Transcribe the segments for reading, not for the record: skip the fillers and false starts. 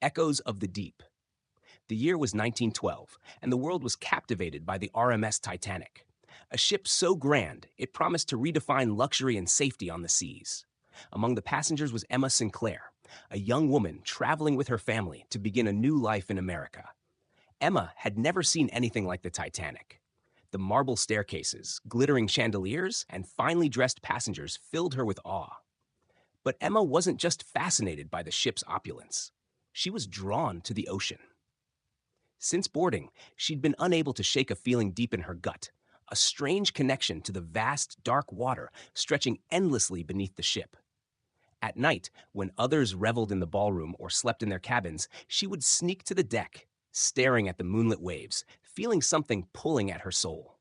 Echoes of the Deep. The year was 1912, and the world was captivated by the RMS Titanic, a ship so grand it promised to redefine luxury and safety on the seas. Among the passengers was Emma Sinclair, a young woman traveling with her family to begin a new life in America. Emma had never seen anything like the Titanic. The marble staircases, glittering chandeliers, and finely dressed passengers filled her with awe. But Emma wasn't just fascinated by the ship's opulence. She was drawn to the ocean. Since boarding, she'd been unable to shake a feeling deep in her gut, a strange connection to the vast, dark water stretching endlessly beneath the ship. At night, when others reveled in the ballroom or slept in their cabins, she would sneak to the deck, staring at the moonlit waves, feeling something pulling at her soul.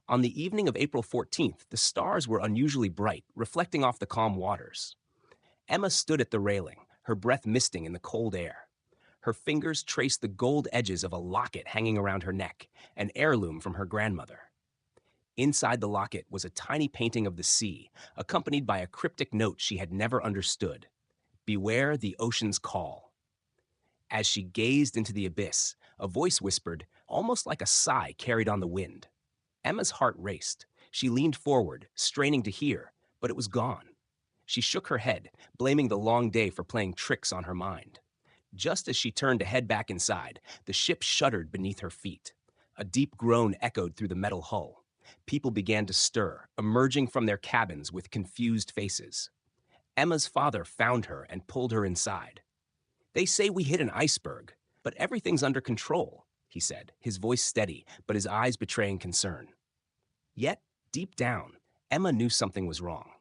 On the evening of April 14th, the stars were unusually bright, reflecting off the calm waters. Emma stood at the railing, her breath misting in the cold air. Her fingers traced the gold edges of a locket hanging around her neck, an heirloom from her grandmother. Inside the locket was a tiny painting of the sea, accompanied by a cryptic note she had never understood. Beware the ocean's call. As she gazed into the abyss, a voice whispered, almost like a sigh carried on the wind. Emma's heart raced. She leaned forward, straining to hear, but it was gone. She shook her head, blaming the long day for playing tricks on her mind. Just as she turned to head back inside, the ship shuddered beneath her feet. A deep groan echoed through the metal hull. People began to stir, emerging from their cabins with confused faces. Emma's father found her and pulled her inside. "They say we hit an iceberg, but everything's under control," he said, his voice steady, but his eyes betraying concern. Yet, deep down, Emma knew something was wrong.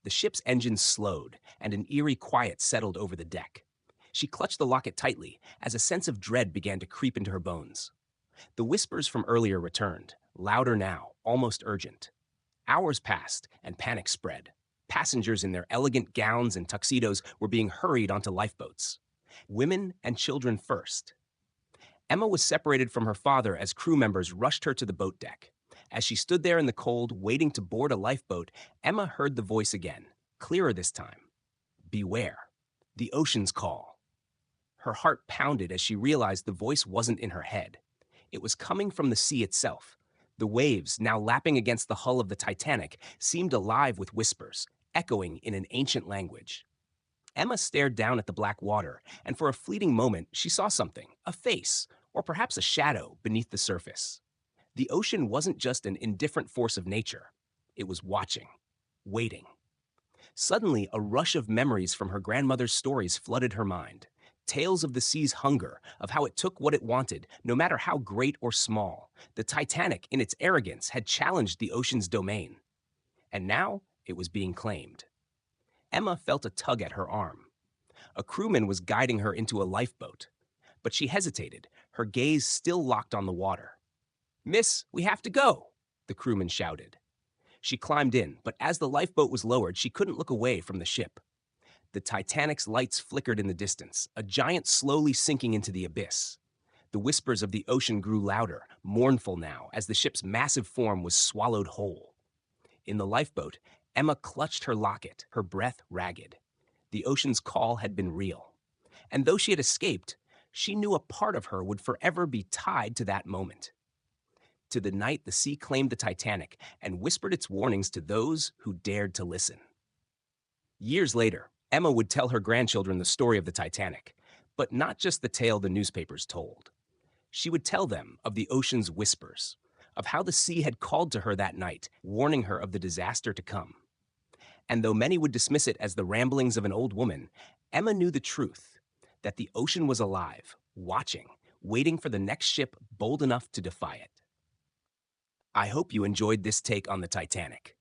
The ship's engines slowed, and an eerie quiet settled over the deck. She clutched the locket tightly as a sense of dread began to creep into her bones. The whispers from earlier returned, louder now, almost urgent. Hours passed, and panic spread. Passengers in their elegant gowns and tuxedos were being hurried onto lifeboats. Women and children first. Emma was separated from her father as crew members rushed her to the boat deck. As she stood there in the cold, waiting to board a lifeboat, Emma heard the voice again, clearer this time. Beware. The ocean's call. Her heart pounded as she realized the voice wasn't in her head. It was coming from the sea itself. The waves, now lapping against the hull of the Titanic, seemed alive with whispers, echoing in an ancient language. Emma stared down at the black water, and for a fleeting moment she saw something, a face, or perhaps a shadow, beneath the surface. The ocean wasn't just an indifferent force of nature. It was watching, waiting. Suddenly, a rush of memories from her grandmother's stories flooded her mind. Tales of the sea's hunger, of how it took what it wanted, no matter how great or small. The Titanic, in its arrogance, had challenged the ocean's domain. And now it was being claimed. Emma felt a tug at her arm. A crewman was guiding her into a lifeboat. But she hesitated, her gaze still locked on the water. "Miss, we have to go," the crewman shouted. She climbed in, but as the lifeboat was lowered, she couldn't look away from the ship. The Titanic's lights flickered in the distance, a giant slowly sinking into the abyss. The whispers of the ocean grew louder, mournful now, as the ship's massive form was swallowed whole. In the lifeboat, Emma clutched her locket, her breath ragged. The ocean's call had been real. And though she had escaped, she knew a part of her would forever be tied to that moment. To the night the sea claimed the Titanic and whispered its warnings to those who dared to listen. Years later, Emma would tell her grandchildren the story of the Titanic, but not just the tale the newspapers told. She would tell them of the ocean's whispers, of how the sea had called to her that night, warning her of the disaster to come. And though many would dismiss it as the ramblings of an old woman, Emma knew the truth, that the ocean was alive, watching, waiting for the next ship bold enough to defy it. I hope you enjoyed this take on the Titanic.